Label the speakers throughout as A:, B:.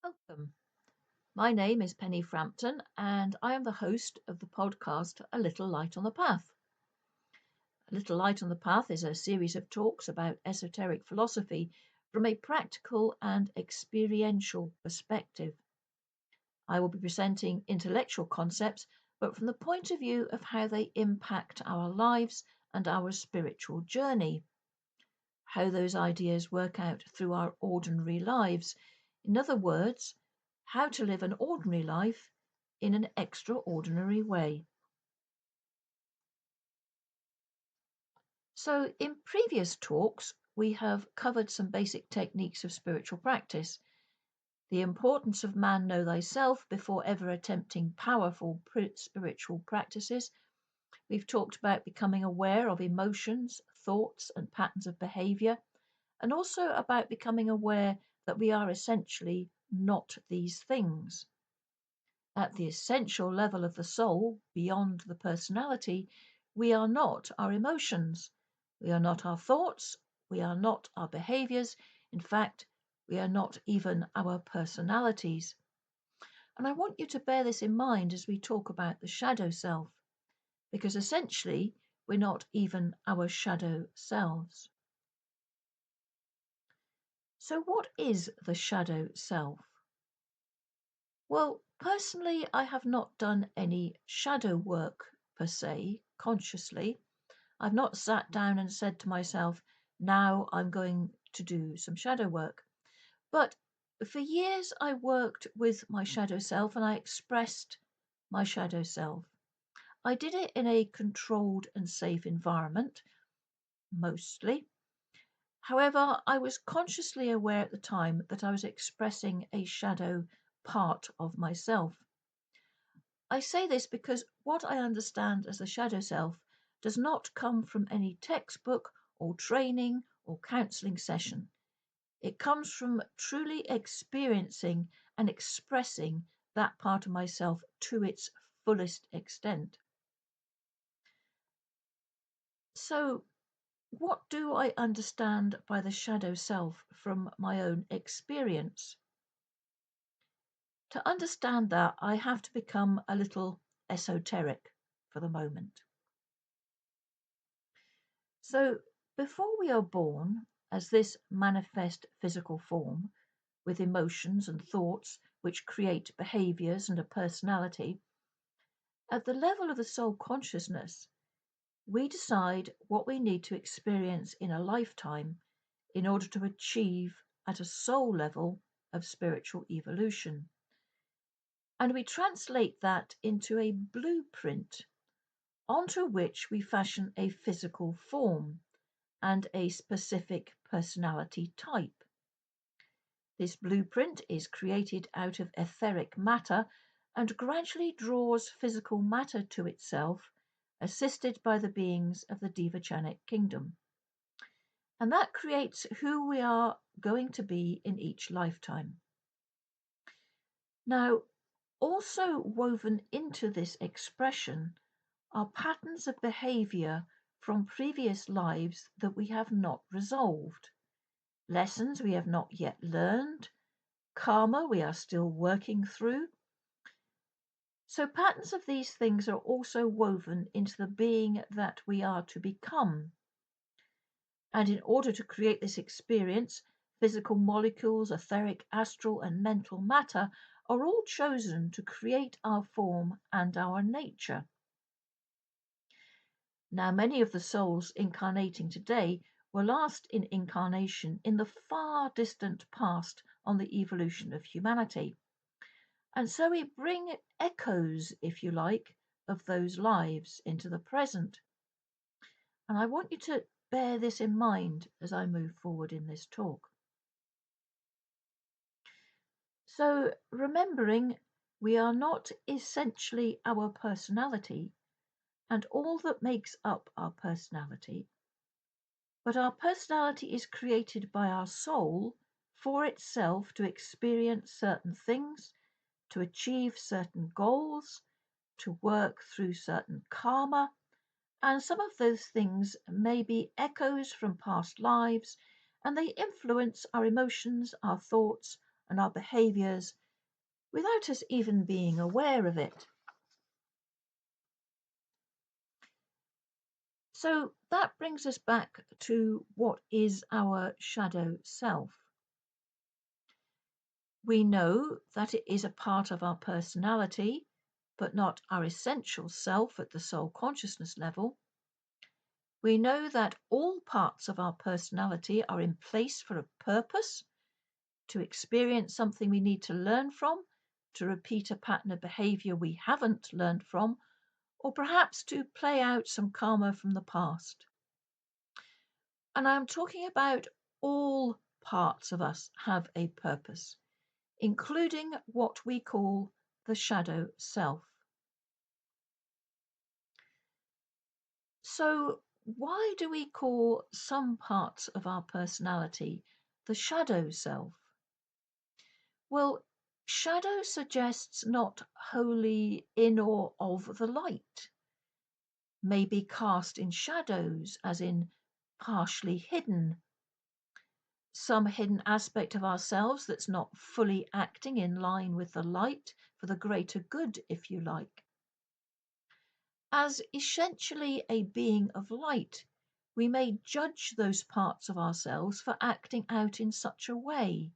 A: Welcome. My name is Penny Frampton, and I am the host of the podcast A Little Light on the Path. A Little Light on the Path is a series of talks about esoteric philosophy from a practical and experiential perspective. I will be presenting intellectual concepts, but from the point of view of how they impact our lives and our spiritual journey, how those ideas work out through our ordinary lives. In other words, how to live an ordinary life in an extraordinary way. So, in previous talks, we have covered some basic techniques of spiritual practice, the importance of man know thyself before ever attempting powerful spiritual practices. We've talked about becoming aware of emotions, thoughts, and patterns of behavior, and also about becoming aware that we are essentially not these things. At the essential level of the soul, beyond the personality, we are not our emotions, we are not our thoughts, we are not our behaviors. In fact, we are not even our personalities. And I want you to bear this in mind as we talk about the shadow self, because essentially we're not even our shadow selves. So, what is the shadow self? Well, personally, I have not done any shadow work per se, consciously. I've not sat down and said to myself, now I'm going to do some shadow work. But for years, I worked with my shadow self and I expressed my shadow self. I did it in a controlled and safe environment, mostly. However, I was consciously aware at the time that I was expressing a shadow part of myself. I say this because what I understand as the shadow self does not come from any textbook or training or counseling session. It comes from truly experiencing and expressing that part of myself to its fullest extent. So, what do I understand by the shadow self from my own experience? To understand that, I have to become a little esoteric for the moment. So, before we are born as this manifest physical form, with emotions and thoughts which create behaviors and a personality, at the level of the soul consciousness, we decide what we need to experience in a lifetime in order to achieve at a soul level of spiritual evolution. And we translate that into a blueprint onto which we fashion a physical form and a specific personality type. This blueprint is created out of etheric matter and gradually draws physical matter to itself, assisted by the beings of the Devachanic kingdom. And that creates who we are going to be in each lifetime. Now, also woven into this expression are patterns of behavior from previous lives that we have not resolved, lessons we have not yet learned, karma we are still working through. So, patterns of these things are also woven into the being that we are to become. And in order to create this experience, physical molecules, etheric, astral, and mental matter are all chosen to create our form and our nature. Now, many of the souls incarnating today were last in incarnation in the far distant past on the evolution of humanity. And so we bring echoes, if you like, of those lives into the present. And I want you to bear this in mind as I move forward in this talk. So, remembering we are not essentially our personality and all that makes up our personality, but our personality is created by our soul for itself to experience certain things, to achieve certain goals, to work through certain karma, and some of those things may be echoes from past lives, and they influence our emotions, our thoughts, and our behaviors without us even being aware of it. So that brings us back to what is our shadow self. We know that it is a part of our personality, but not our essential self at the soul consciousness level. We know that all parts of our personality are in place for a purpose, to experience something we need to learn from, to repeat a pattern of behavior we haven't learned from, or perhaps to play out some karma from the past. And I'm talking about all parts of us have a purpose, including what we call the shadow self. So, why do we call some parts of our personality the shadow self? Well, shadow suggests not wholly in or of the light, maybe cast in shadows, as in partially hidden, some hidden aspect of ourselves that's not fully acting in line with the light for the greater good, if you like. As essentially a being of light, we may judge those parts of ourselves for acting out in such a way.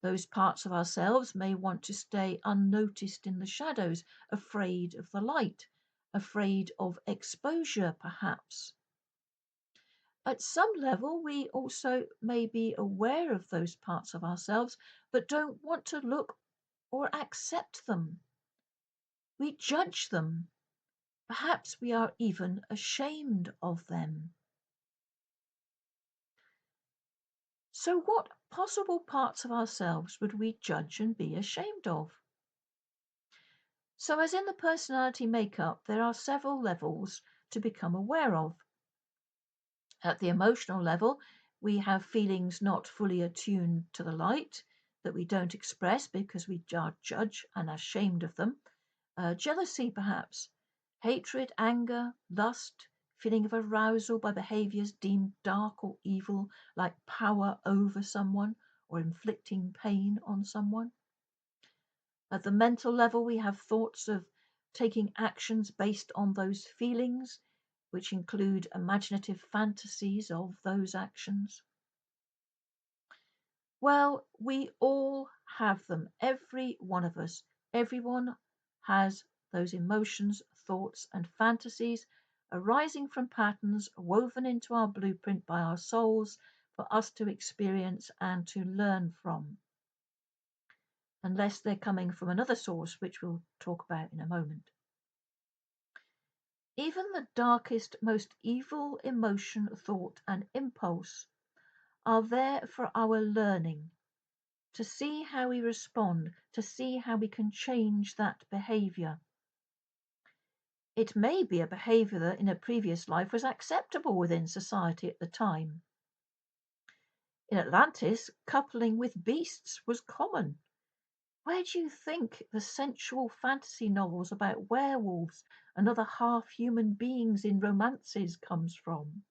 A: Those parts of ourselves may want to stay unnoticed in the shadows, afraid of the light, afraid of exposure, perhaps. At some level, we also may be aware of those parts of ourselves, but don't want to look or accept them. We judge them. Perhaps we are even ashamed of them. So, what possible parts of ourselves would we judge and be ashamed of? So, as in the personality makeup, there are several levels to become aware of. At the emotional level, we have feelings not fully attuned to the light that we don't express because we are judged and ashamed of them. Jealousy, perhaps, hatred, anger, lust, feeling of arousal by behaviors deemed dark or evil, like power over someone or inflicting pain on someone. At the mental level, we have thoughts of taking actions based on those feelings, which include imaginative fantasies of those actions. Well, we all have them, every one of us. Everyone has those emotions, thoughts, and fantasies arising from patterns woven into our blueprint by our souls for us to experience and to learn from, unless they're coming from another source, which we'll talk about in a moment. Even the darkest, most evil emotion, thought, and impulse are there for our learning, to see how we respond, to see how we can change that behavior. It may be a behavior that in a previous life was acceptable within society at the time. In Atlantis, coupling with beasts was common. Where do you think the sensual fantasy novels about werewolves and other half human beings in romances comes from?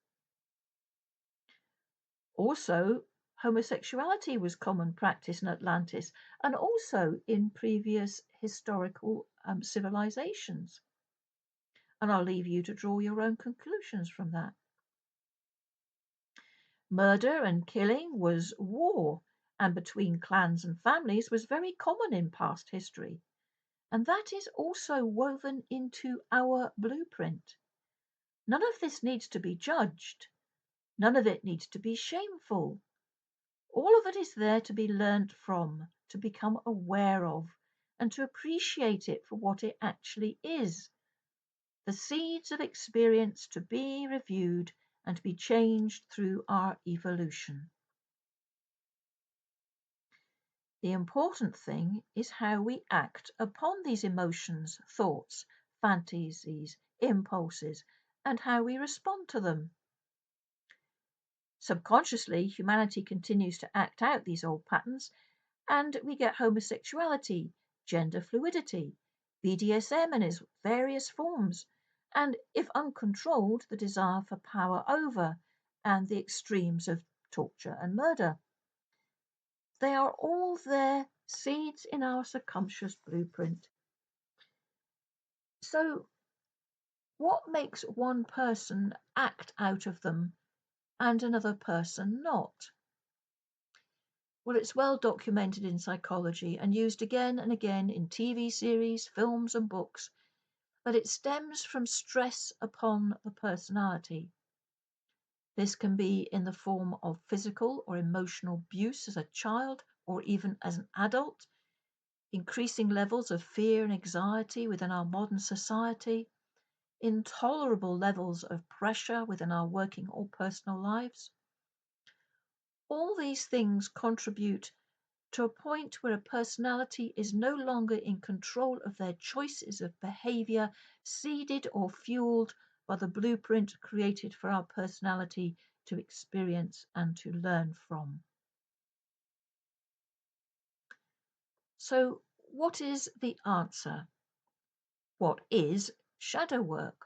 A: Also, homosexuality was common practice in Atlantis and also in previous historical civilizations. And I'll leave you to draw your own conclusions from that. Murder and killing was war, and between clans and families was very common in past history. And that is also woven into our blueprint. None of this needs to be judged. None of it needs to be shameful. All of it is there to be learnt from, to become aware of, and to appreciate it for what it actually is. The seeds of experience to be reviewed and to be changed through our evolution. The important thing is how we act upon these emotions, thoughts, fantasies, impulses, and how we respond to them. Subconsciously, humanity continues to act out these old patterns, and we get homosexuality, gender fluidity, BDSM in its various forms, and if uncontrolled, the desire for power over, and the extremes of torture and murder. They are all there, seeds in our subconscious blueprint. So, what makes one person act out of them and another person not? Well, it's well documented in psychology and used again and again in TV series, films, and books that it stems from stress upon the personality. This can be in the form of physical or emotional abuse as a child or even as an adult, increasing levels of fear and anxiety within our modern society, intolerable levels of pressure within our working or personal lives. All these things contribute to a point where a personality is no longer in control of their choices of behavior, seeded or fueled by the blueprint created for our personality to experience and to learn from. So, what is the answer? What is shadow work?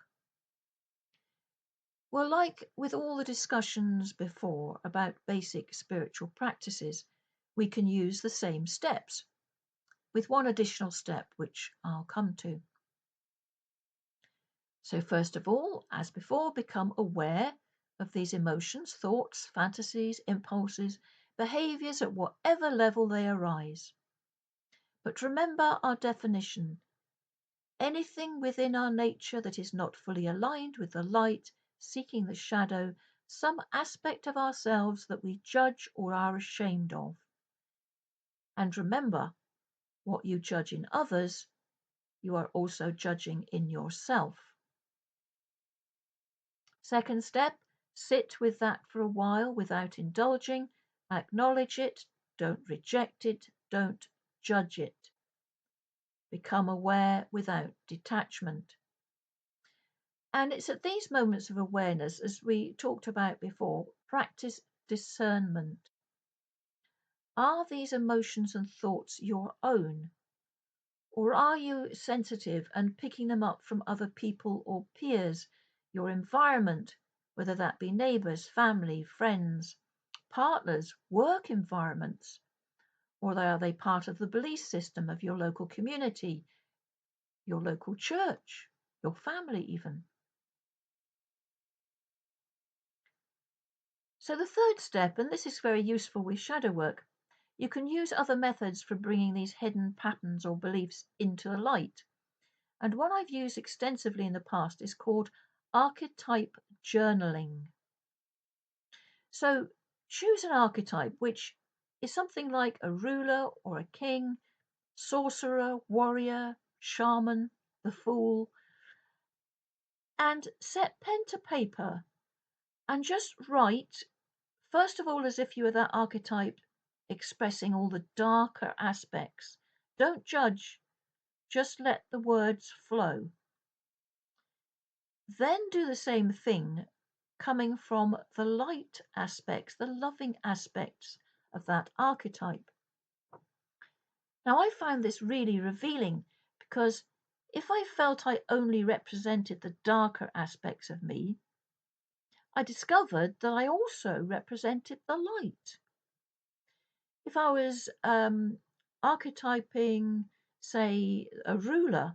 A: Well, like with all the discussions before about basic spiritual practices, we can use the same steps, with one additional step which I'll come to. So, first of all, as before, become aware of these emotions, thoughts, fantasies, impulses, behaviors at whatever level they arise. But remember our definition: anything within our nature that is not fully aligned with the light, seeking the shadow, some aspect of ourselves that we judge or are ashamed of. And remember, what you judge in others, you are also judging in yourself. Second step, sit with that for a while without indulging, acknowledge it, don't reject it, don't judge it. Become aware without detachment. And it's at these moments of awareness, as we talked about before, practice discernment. Are these emotions and thoughts your own? Or are you sensitive and picking them up from other people or peers, your environment, whether that be neighbours, family, friends, partners, work environments? Or are they part of the belief system of your local community, your local church, your family, even? So, the third step, and this is very useful with shadow work, you can use other methods for bringing these hidden patterns or beliefs into the light. And one I've used extensively in the past is called archetype journaling. So, choose an archetype which is something like a ruler or a king, sorcerer, warrior, shaman, the fool, and set pen to paper and just write, first of all, as if you were that archetype, expressing all the darker aspects. Don't judge, just let the words flow. Then do the same thing coming from the light aspects, the loving aspects of that archetype. Now, I found this really revealing because if I felt I only represented the darker aspects of me, I discovered that I also represented the light. If I was archetyping, say, a ruler,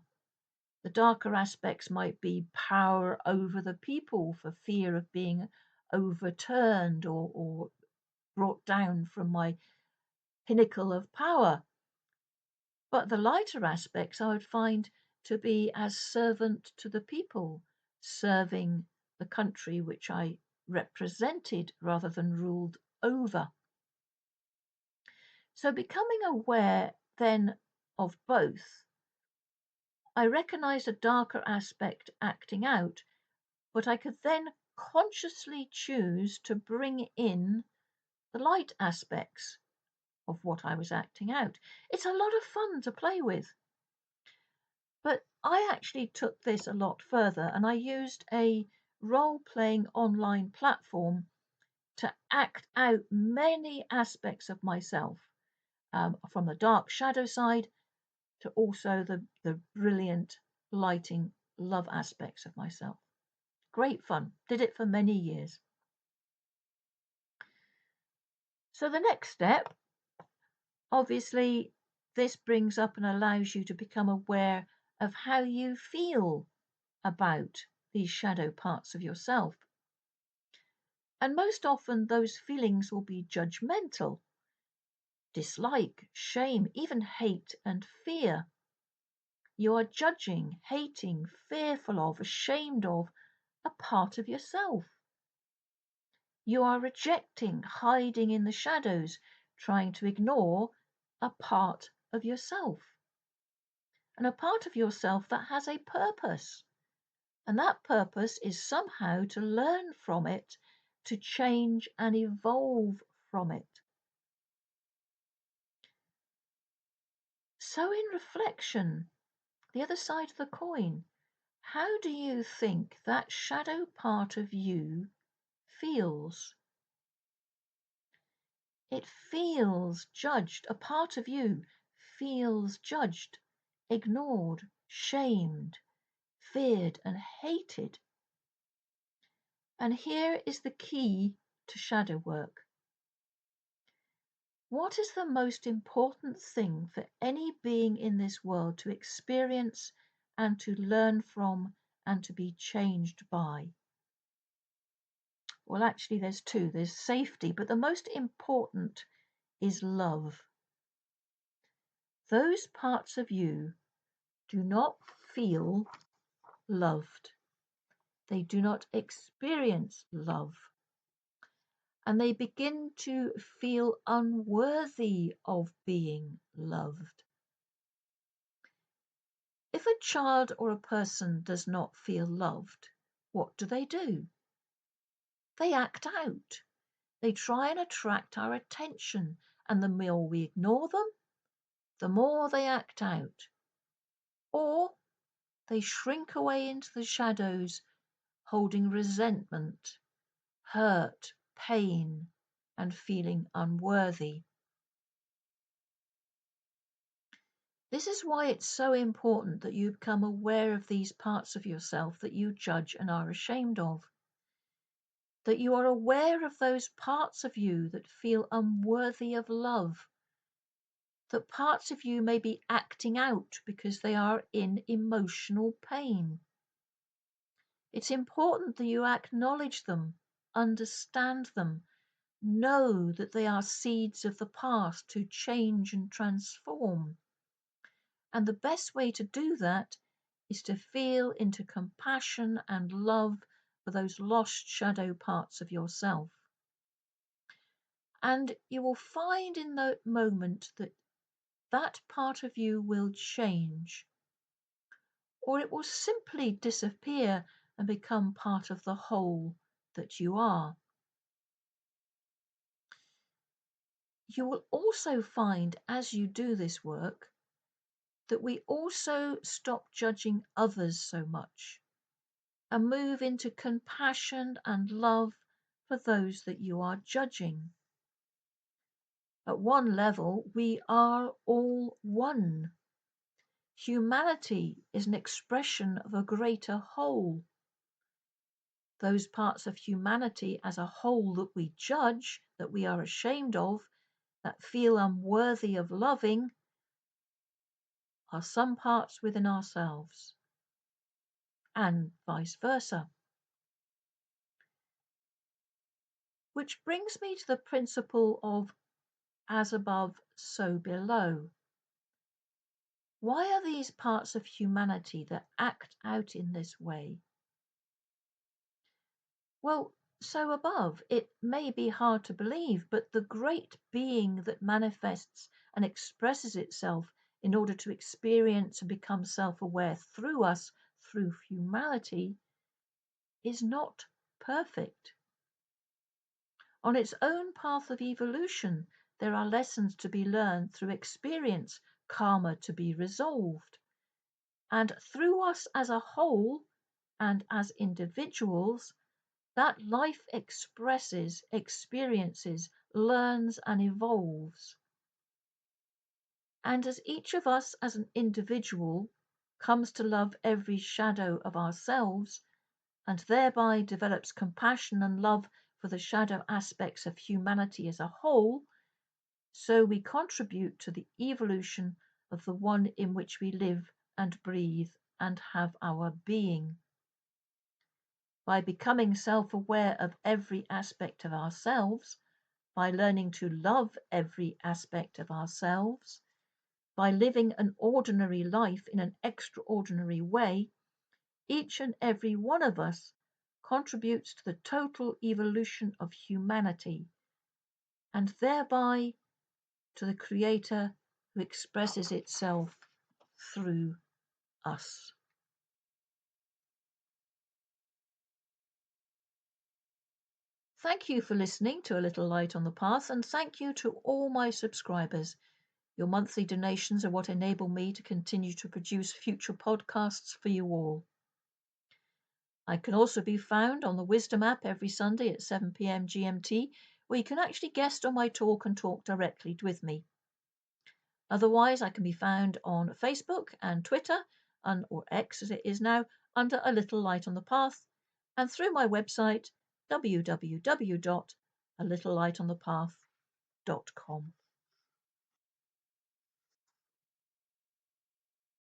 A: the darker aspects might be power over the people for fear of being overturned or brought down from my pinnacle of power. But the lighter aspects I would find to be as servant to the people, serving the country which I represented rather than ruled over. So, becoming aware then of both, I recognized a darker aspect acting out, but I could then consciously choose to bring in the light aspects of what I was acting out. It's a lot of fun to play with. But I actually took this a lot further and I used a role playing online platform to act out many aspects of myself, from the dark shadow side to also the brilliant lighting love aspects of myself. Great fun. Did it for many years. So the next step, Obviously, this brings up and allows you to become aware of how you feel about these shadow parts of yourself. And most often, those feelings will be judgmental, dislike, shame, even hate and fear. You are judging, hating, fearful of, ashamed of a part of yourself. You are rejecting, hiding in the shadows, trying to ignore a part of yourself. And a part of yourself that has a purpose. And that purpose is somehow to learn from it, to change and evolve from it. So, in reflection, the other side of the coin, how do you think that shadow part of you feels? It feels judged. A part of you feels judged, ignored, shamed, feared, and hated. And here is the key to shadow work. What is the most important thing for any being in this world to experience and to learn from and to be changed by? Well, actually, there's two. There's safety, but the most important is love. Those parts of you do not feel loved. They do not experience love. And they begin to feel unworthy of being loved. If a child or a person does not feel loved, what do? They act out. They try and attract our attention, and the more we ignore them, the more they act out. Or they shrink away into the shadows, holding resentment, hurt, pain, and feeling unworthy. This is why it's so important that you become aware of these parts of yourself that you judge and are ashamed of. That you are aware of those parts of you that feel unworthy of love. That parts of you may be acting out because they are in emotional pain. It's important that you acknowledge them, understand them, know that they are seeds of the past to change and transform. And the best way to do that is to feel into compassion and love for those lost shadow parts of yourself. And you will find in that moment that that part of you will change, or it will simply disappear and become part of the whole that you are. You will also find as you do this work that we also stop judging others so much and move into compassion and love for those that you are judging. At one level, we are all one. Humanity is an expression of a greater whole. Those parts of humanity as a whole that we judge, that we are ashamed of, that feel unworthy of loving, are some parts within ourselves, and vice versa. Which brings me to the principle of as above, so below. Why are these parts of humanity that act out in this way? Well, so above, it may be hard to believe, but the great being that manifests and expresses itself in order to experience and become self aware through us, through humanity, is not perfect. On its own path of evolution, there are lessons to be learned through experience, karma to be resolved. And through us as a whole and as individuals, that life expresses, experiences, learns, and evolves. And as each of us as an individual comes to love every shadow of ourselves and thereby develops compassion and love for the shadow aspects of humanity as a whole, so we contribute to the evolution of the one in which we live and breathe and have our being. By becoming self aware of every aspect of ourselves, by learning to love every aspect of ourselves, by living an ordinary life in an extraordinary way, each and every one of us contributes to the total evolution of humanity and thereby to the Creator who expresses itself through us. Thank you for listening to A Little Light on the Path, and thank you to all my subscribers. Your monthly donations are what enable me to continue to produce future podcasts for you all. I can also be found on the Wisdom app every Sunday at 7 p.m. GMT, where you can actually guest on my talk and talk directly with me. Otherwise, I can be found on Facebook and Twitter, or X as it is now, under A Little Light on the Path, and through my website www.alittlelightonthepath.com.